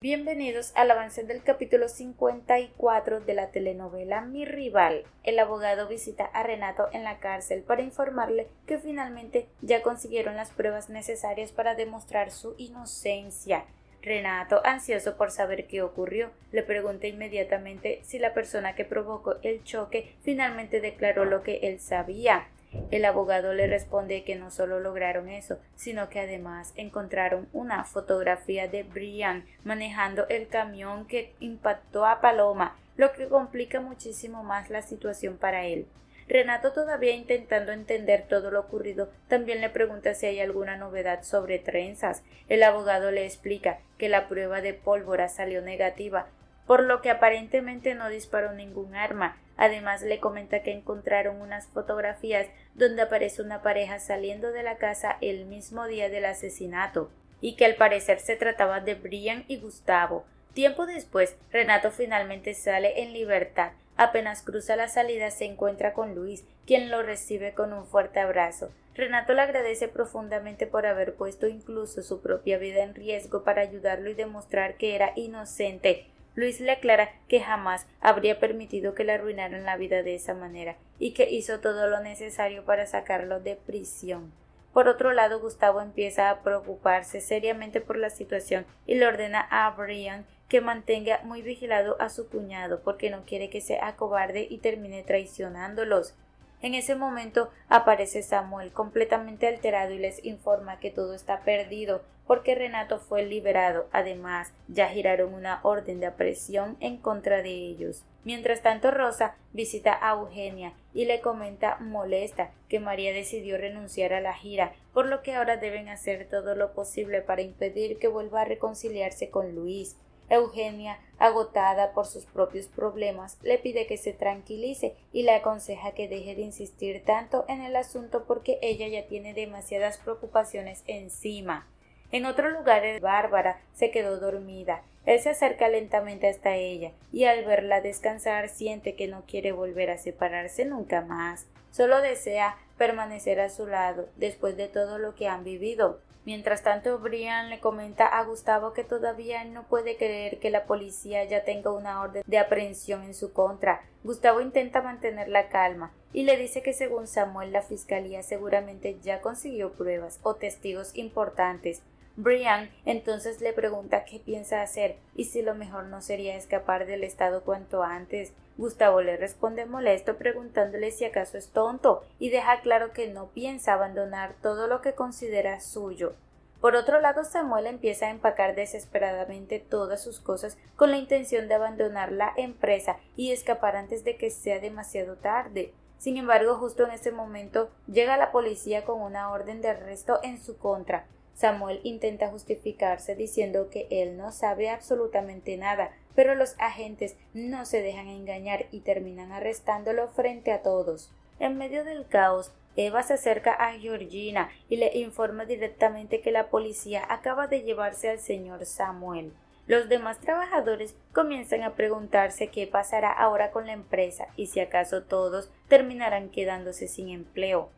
Bienvenidos al avance del capítulo 54 de la telenovela Mi Rival. El abogado visita a Renato en la cárcel para informarle que finalmente ya consiguieron las pruebas necesarias para demostrar su inocencia. Renato, ansioso por saber qué ocurrió, le pregunta inmediatamente si la persona que provocó el choque finalmente declaró lo que él sabía. El abogado le responde que no solo lograron eso, sino que además encontraron una fotografía de Brian manejando el camión que impactó a Paloma, lo que complica muchísimo más la situación para él. Renato, todavía intentando entender todo lo ocurrido, también le pregunta si hay alguna novedad sobre Trenzas. El abogado le explica que la prueba de pólvora salió negativa, por lo que aparentemente no disparó ningún arma. Además le comenta que encontraron unas fotografías donde aparece una pareja saliendo de la casa el mismo día del asesinato, y que al parecer se trataba de Brian y Gustavo. Tiempo después, Renato finalmente sale en libertad. Apenas cruza la salida se encuentra con Luis, quien lo recibe con un fuerte abrazo. Renato le agradece profundamente por haber puesto incluso su propia vida en riesgo para ayudarlo y demostrar que era inocente. Luis le aclara que jamás habría permitido que le arruinaran la vida de esa manera y que hizo todo lo necesario para sacarlo de prisión. Por otro lado, Gustavo empieza a preocuparse seriamente por la situación y le ordena a Brian que mantenga muy vigilado a su cuñado porque no quiere que se acobarde y termine traicionándolos. En ese momento aparece Samuel completamente alterado y les informa que todo está perdido porque Renato fue liberado. Además, ya giraron una orden de aprehensión en contra de ellos. Mientras tanto, Rosa visita a Eugenia y le comenta molesta que María decidió renunciar a la gira, por lo que ahora deben hacer todo lo posible para impedir que vuelva a reconciliarse con Luis. Eugenia, agotada por sus propios problemas, le pide que se tranquilice y le aconseja que deje de insistir tanto en el asunto porque ella ya tiene demasiadas preocupaciones encima. En otro lugar, Bárbara se quedó dormida. Él se acerca lentamente hasta ella y al verla descansar siente que no quiere volver a separarse nunca más. Solo desea permanecer a su lado después de todo lo que han vivido. Mientras tanto, Brian le comenta a Gustavo que todavía no puede creer que la policía ya tenga una orden de aprehensión en su contra. Gustavo intenta mantener la calma y le dice que según Samuel la fiscalía seguramente ya consiguió pruebas o testigos importantes. Brian entonces le pregunta qué piensa hacer y si lo mejor no sería escapar del estado cuanto antes. Gustavo le responde molesto preguntándole si acaso es tonto y deja claro que no piensa abandonar todo lo que considera suyo. Por otro lado, Samuel empieza a empacar desesperadamente todas sus cosas con la intención de abandonar la empresa y escapar antes de que sea demasiado tarde. Sin embargo, justo en ese momento llega la policía con una orden de arresto en su contra. Samuel intenta justificarse diciendo que él no sabe absolutamente nada, pero los agentes no se dejan engañar y terminan arrestándolo frente a todos. En medio del caos, Eva se acerca a Georgina y le informa directamente que la policía acaba de llevarse al señor Samuel. Los demás trabajadores comienzan a preguntarse qué pasará ahora con la empresa y si acaso todos terminarán quedándose sin empleo.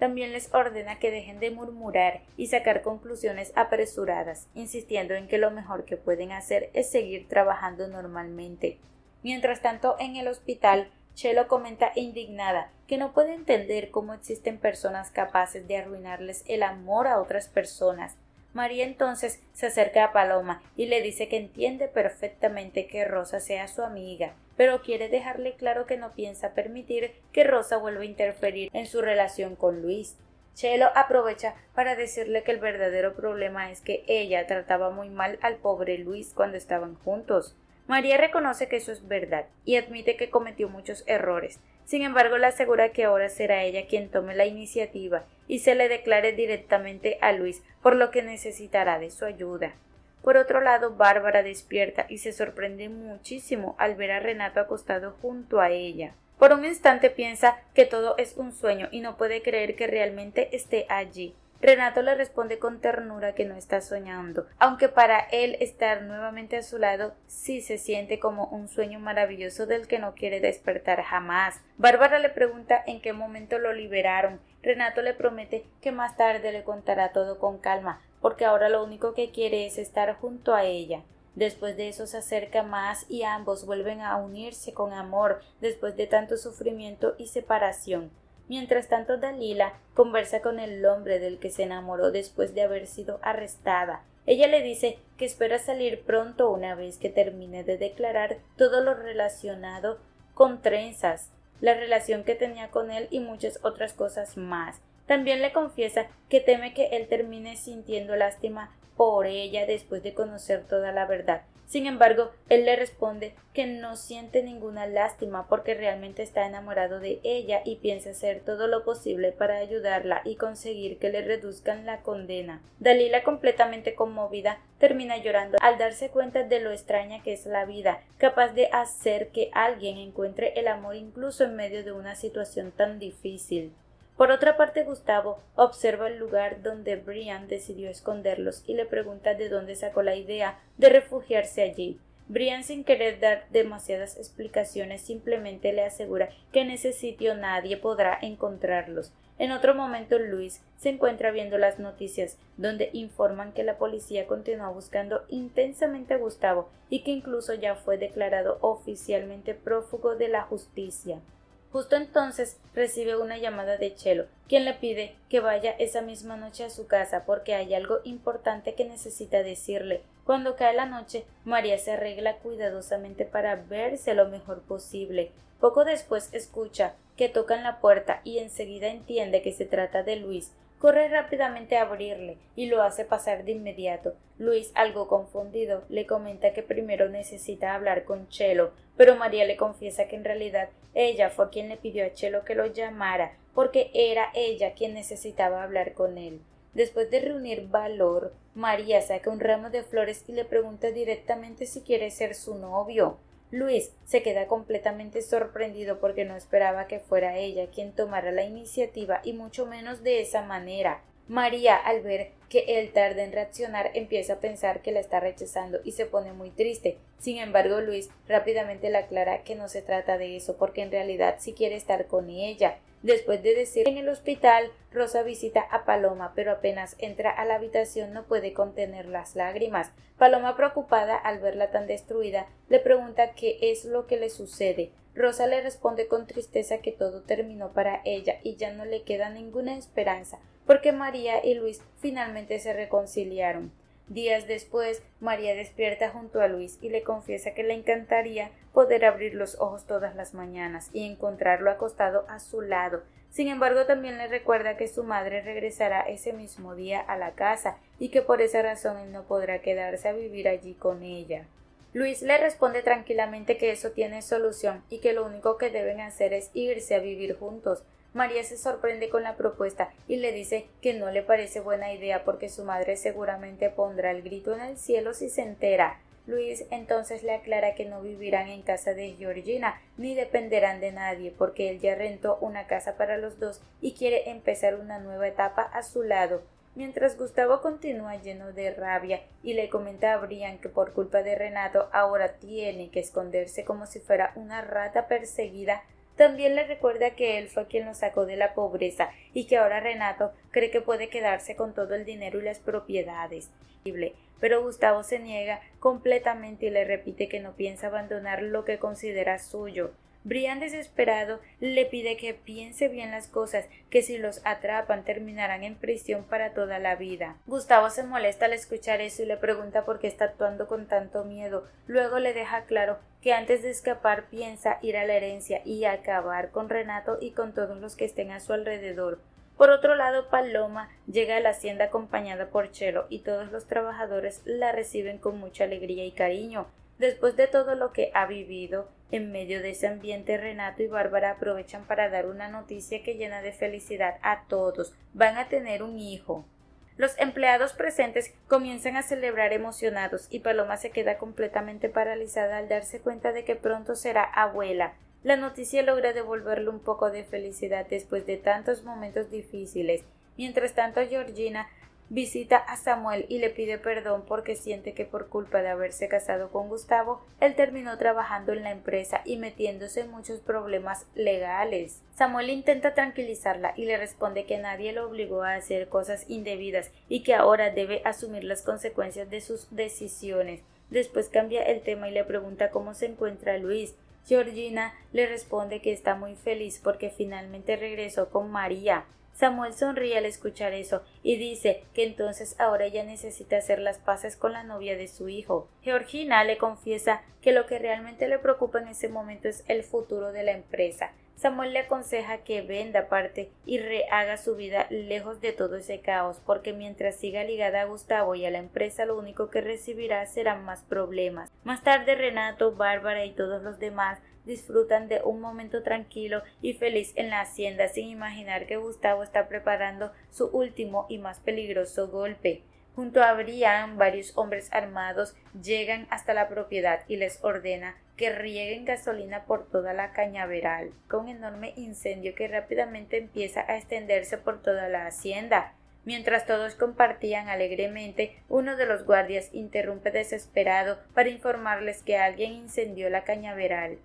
También les ordena que dejen de murmurar y sacar conclusiones apresuradas, insistiendo en que lo mejor que pueden hacer es seguir trabajando normalmente. Mientras tanto, en el hospital, Chelo comenta indignada que no puede entender cómo existen personas capaces de arruinarles el amor a otras personas. María entonces se acerca a Paloma y le dice que entiende perfectamente que Rosa sea su amiga, pero quiere dejarle claro que no piensa permitir que Rosa vuelva a interferir en su relación con Luis. Chelo aprovecha para decirle que el verdadero problema es que ella trataba muy mal al pobre Luis cuando estaban juntos. María reconoce que eso es verdad y admite que cometió muchos errores. Sin embargo, le asegura que ahora será ella quien tome la iniciativa y se le declare directamente a Luis, por lo que necesitará de su ayuda. Por otro lado, Bárbara despierta y se sorprende muchísimo al ver a Renato acostado junto a ella. Por un instante piensa que todo es un sueño y no puede creer que realmente esté allí. Renato le responde con ternura que no está soñando, aunque para él estar nuevamente a su lado sí se siente como un sueño maravilloso del que no quiere despertar jamás. Bárbara le pregunta en qué momento lo liberaron. Renato le promete que más tarde le contará todo con calma, porque ahora lo único que quiere es estar junto a ella. Después de eso se acerca más y ambos vuelven a unirse con amor después de tanto sufrimiento y separación. Mientras tanto, Dalila conversa con el hombre del que se enamoró después de haber sido arrestada. Ella le dice que espera salir pronto una vez que termine de declarar todo lo relacionado con Trenzas, la relación que tenía con él y muchas otras cosas más. También le confiesa que teme que él termine sintiendo lástima por ella después de conocer toda la verdad. Sin embargo, él le responde que no siente ninguna lástima porque realmente está enamorado de ella y piensa hacer todo lo posible para ayudarla y conseguir que le reduzcan la condena. Dalila, completamente conmovida, termina llorando al darse cuenta de lo extraña que es la vida, capaz de hacer que alguien encuentre el amor incluso en medio de una situación tan difícil. Por otra parte, Gustavo observa el lugar donde Brian decidió esconderlos y le pregunta de dónde sacó la idea de refugiarse allí. Brian, sin querer dar demasiadas explicaciones, simplemente le asegura que en ese sitio nadie podrá encontrarlos. En otro momento, Luis se encuentra viendo las noticias, donde informan que la policía continúa buscando intensamente a Gustavo y que incluso ya fue declarado oficialmente prófugo de la justicia. Justo entonces recibe una llamada de Chelo, quien le pide que vaya esa misma noche a su casa porque hay algo importante que necesita decirle. Cuando cae la noche, María se arregla cuidadosamente para verse lo mejor posible. Poco después escucha que tocan la puerta y enseguida entiende que se trata de Luis. Corre rápidamente a abrirle y lo hace pasar de inmediato. Luis, algo confundido, le comenta que primero necesita hablar con Chelo, pero María le confiesa que en realidad ella fue quien le pidió a Chelo que lo llamara, porque era ella quien necesitaba hablar con él. Después de reunir valor, María saca un ramo de flores y le pregunta directamente si quiere ser su novio. Luis se queda completamente sorprendido porque no esperaba que fuera ella quien tomara la iniciativa y mucho menos de esa manera. María, al ver que él tarda en reaccionar, empieza a pensar que la está rechazando y se pone muy triste. Sin embargo, Luis rápidamente le aclara que no se trata de eso porque en realidad sí quiere estar con ella. Después de decir en el hospital, Rosa visita a Paloma, pero apenas entra a la habitación no puede contener las lágrimas. Paloma, preocupada al verla tan destruida, le pregunta qué es lo que le sucede. Rosa le responde con tristeza que todo terminó para ella y ya no le queda ninguna esperanza, porque María y Luis finalmente se reconciliaron. Días después, María despierta junto a Luis y le confiesa que le encantaría poder abrir los ojos todas las mañanas y encontrarlo acostado a su lado. Sin embargo, también le recuerda que su madre regresará ese mismo día a la casa y que por esa razón él no podrá quedarse a vivir allí con ella. Luis le responde tranquilamente que eso tiene solución y que lo único que deben hacer es irse a vivir juntos. María se sorprende con la propuesta y le dice que no le parece buena idea porque su madre seguramente pondrá el grito en el cielo si se entera. Luis entonces le aclara que no vivirán en casa de Georgina ni dependerán de nadie porque él ya rentó una casa para los dos y quiere empezar una nueva etapa a su lado. Mientras Gustavo continúa lleno de rabia y le comenta a Brian que por culpa de Renato ahora tiene que esconderse como si fuera una rata perseguida, también le recuerda que él fue quien lo sacó de la pobreza y que ahora Renato cree que puede quedarse con todo el dinero y las propiedades. Pero Gustavo se niega completamente y le repite que no piensa abandonar lo que considera suyo. Brian, desesperado, le pide que piense bien las cosas, que si los atrapan terminarán en prisión para toda la vida. Gustavo se molesta al escuchar eso y le pregunta por qué está actuando con tanto miedo. Luego le deja claro que antes de escapar piensa ir a la herencia y acabar con Renato y con todos los que estén a su alrededor. Por otro lado, Paloma llega a la hacienda acompañada por Chelo y todos los trabajadores la reciben con mucha alegría y cariño. Después de todo lo que ha vivido, en medio de ese ambiente, Renato y Bárbara aprovechan para dar una noticia que llena de felicidad a todos. Van a tener un hijo. Los empleados presentes comienzan a celebrar emocionados y Paloma se queda completamente paralizada al darse cuenta de que pronto será abuela. La noticia logra devolverle un poco de felicidad después de tantos momentos difíciles. Mientras tanto, Georgina visita a Samuel y le pide perdón porque siente que por culpa de haberse casado con Gustavo, él terminó trabajando en la empresa y metiéndose en muchos problemas legales. Samuel intenta tranquilizarla y le responde que nadie lo obligó a hacer cosas indebidas y que ahora debe asumir las consecuencias de sus decisiones. Después cambia el tema y le pregunta cómo se encuentra Luis. Georgina le responde que está muy feliz porque finalmente regresó con María. Samuel sonríe al escuchar eso y dice que entonces ahora ella necesita hacer las paces con la novia de su hijo. Georgina le confiesa que lo que realmente le preocupa en ese momento es el futuro de la empresa. Samuel le aconseja que venda parte y rehaga su vida lejos de todo ese caos, porque mientras siga ligada a Gustavo y a la empresa, lo único que recibirá serán más problemas. Más tarde, Renato, Bárbara y todos los demás disfrutan de un momento tranquilo y feliz en la hacienda, sin imaginar que Gustavo está preparando su último y más peligroso golpe. Junto a Brian, varios hombres armados llegan hasta la propiedad y les ordena que rieguen gasolina por toda la cañaveral, con un enorme incendio que rápidamente empieza a extenderse por toda la hacienda. Mientras todos compartían alegremente, uno de los guardias interrumpe desesperado para informarles que alguien incendió la cañaveral.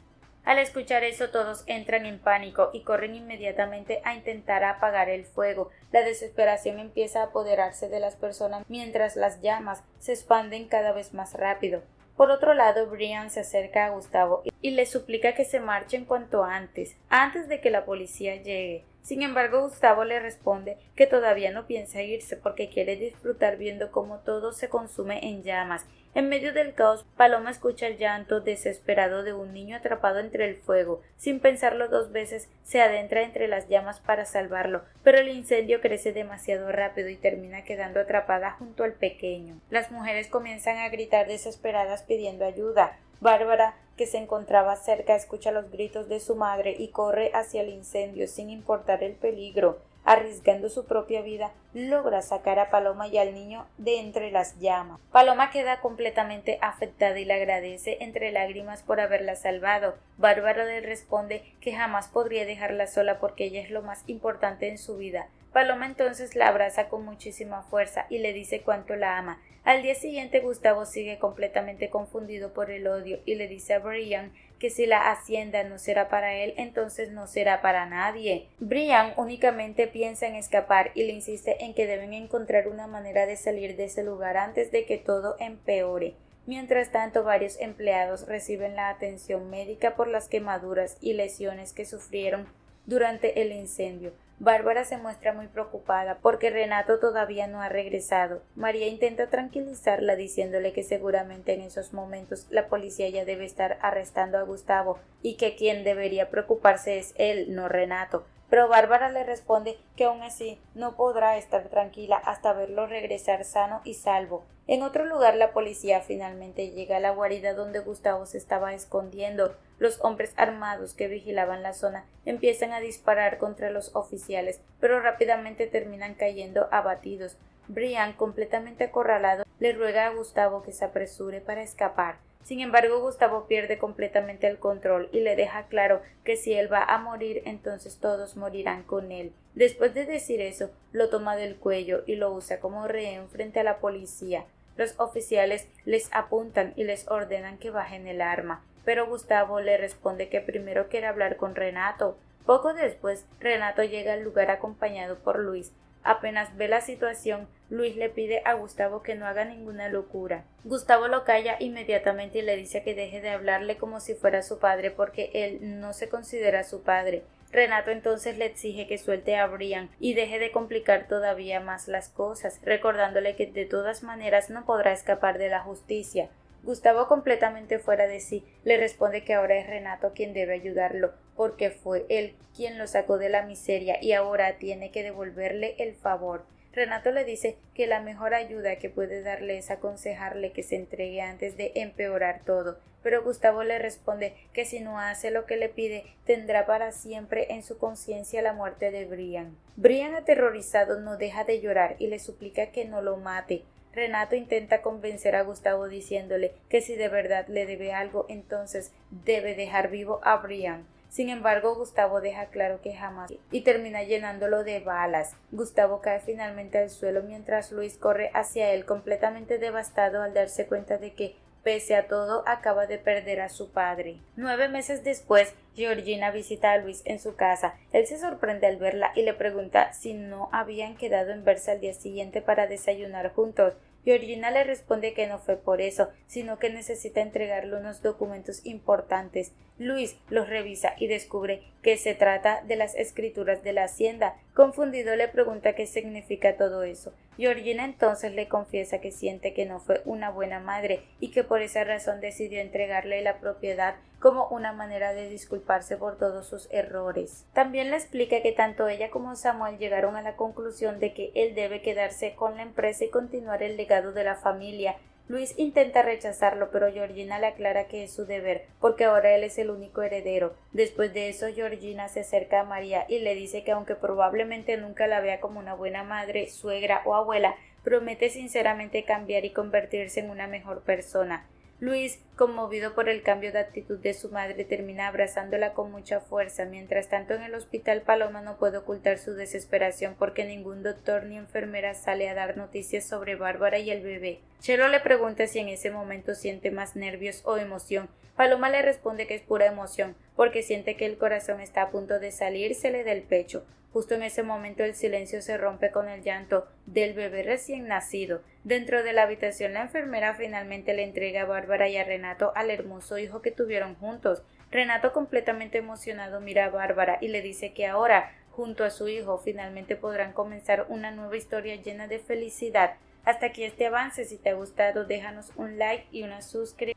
Al escuchar eso, todos entran en pánico y corren inmediatamente a intentar apagar el fuego. La desesperación empieza a apoderarse de las personas mientras las llamas se expanden cada vez más rápido. Por otro lado, Brian se acerca a Gustavo y le suplica que se marchen cuanto antes de que la policía llegue. Sin embargo, Gustavo le responde que todavía no piensa irse porque quiere disfrutar viendo cómo todo se consume en llamas. En medio del caos, Paloma escucha el llanto desesperado de un niño atrapado entre el fuego. Sin pensarlo dos veces, se adentra entre las llamas para salvarlo, pero el incendio crece demasiado rápido y termina quedando atrapada junto al pequeño. Las mujeres comienzan a gritar desesperadas pidiendo ayuda. Bárbara, que se encontraba cerca, escucha los gritos de su madre y corre hacia el incendio sin importar el peligro. Arriesgando su propia vida, logra sacar a Paloma y al niño de entre las llamas. Paloma queda completamente afectada y le agradece entre lágrimas por haberla salvado. Bárbara le responde que jamás podría dejarla sola porque ella es lo más importante en su vida. Paloma entonces la abraza con muchísima fuerza y le dice cuánto la ama. Al día siguiente, Gustavo sigue completamente confundido por el odio y le dice a Brian que si la hacienda no será para él, entonces no será para nadie. Brian únicamente piensa en escapar y le insiste en que deben encontrar una manera de salir de ese lugar antes de que todo empeore. Mientras tanto, varios empleados reciben la atención médica por las quemaduras y lesiones que sufrieron durante el incendio. Bárbara se muestra muy preocupada porque Renato todavía no ha regresado. María intenta tranquilizarla diciéndole que seguramente en esos momentos la policía ya debe estar arrestando a Gustavo y que quien debería preocuparse es él, no Renato. Pero Bárbara le responde que aún así no podrá estar tranquila hasta verlo regresar sano y salvo. En otro lugar, la policía finalmente llega a la guarida donde Gustavo se estaba escondiendo. Los hombres armados que vigilaban la zona empiezan a disparar contra los oficiales, pero rápidamente terminan cayendo abatidos. Brian, completamente acorralado, le ruega a Gustavo que se apresure para escapar. Sin embargo, Gustavo pierde completamente el control y le deja claro que si él va a morir, entonces todos morirán con él. Después de decir eso, lo toma del cuello y lo usa como rehén frente a la policía. Los oficiales les apuntan y les ordenan que bajen el arma, pero Gustavo le responde que primero quiere hablar con Renato. Poco después, Renato llega al lugar acompañado por Luis. Apenas ve la situación, Luis le pide a Gustavo que no haga ninguna locura. Gustavo lo calla inmediatamente y le dice que deje de hablarle como si fuera su padre porque él no se considera su padre. Renato entonces le exige que suelte a Brian y deje de complicar todavía más las cosas, recordándole que de todas maneras no podrá escapar de la justicia. Gustavo, completamente fuera de sí, le responde que ahora es Renato quien debe ayudarlo, porque fue él quien lo sacó de la miseria y ahora tiene que devolverle el favor. Renato le dice que la mejor ayuda que puede darle es aconsejarle que se entregue antes de empeorar todo, pero Gustavo le responde que si no hace lo que le pide, tendrá para siempre en su conciencia la muerte de Brian. Brian, aterrorizado, no deja de llorar y le suplica que no lo mate. Renato intenta convencer a Gustavo diciéndole que si de verdad le debe algo, entonces debe dejar vivo a Brian. Sin embargo, Gustavo deja claro que jamás y termina llenándolo de balas. Gustavo cae finalmente al suelo mientras Luis corre hacia él completamente devastado al darse cuenta de que pese a todo, acaba de perder a su padre. 9 meses después, Georgina visita a Luis en su casa. Él se sorprende al verla y le pregunta si no habían quedado en verse al día siguiente para desayunar juntos. Georgina le responde que no fue por eso, sino que necesita entregarle unos documentos importantes. Luis los revisa y descubre que se trata de las escrituras de la hacienda. Confundido le pregunta qué significa todo eso. Georgina entonces le confiesa que siente que no fue una buena madre y que por esa razón decidió entregarle la propiedad como una manera de disculparse por todos sus errores. También le explica que tanto ella como Samuel llegaron a la conclusión de que él debe quedarse con la empresa y continuar el legado de la familia. Luis intenta rechazarlo, pero Georgina le aclara que es su deber, porque ahora él es el único heredero. Después de eso, Georgina se acerca a María y le dice que aunque probablemente nunca la vea como una buena madre, suegra o abuela, promete sinceramente cambiar y convertirse en una mejor persona. Luis, conmovido por el cambio de actitud de su madre, termina abrazándola con mucha fuerza. Mientras tanto, en el hospital, Paloma no puede ocultar su desesperación porque ningún doctor ni enfermera sale a dar noticias sobre Bárbara y el bebé. Chelo le pregunta si en ese momento siente más nervios o emoción. Paloma le responde que es pura emoción, porque siente que el corazón está a punto de salírsele del pecho. Justo en ese momento el silencio se rompe con el llanto del bebé recién nacido. Dentro de la habitación la enfermera finalmente le entrega a Bárbara y a Renato al hermoso hijo que tuvieron juntos. Renato, completamente emocionado, mira a Bárbara y le dice que ahora, junto a su hijo, finalmente podrán comenzar una nueva historia llena de felicidad. Hasta aquí este avance. Si te ha gustado, déjanos un like y una suscripción.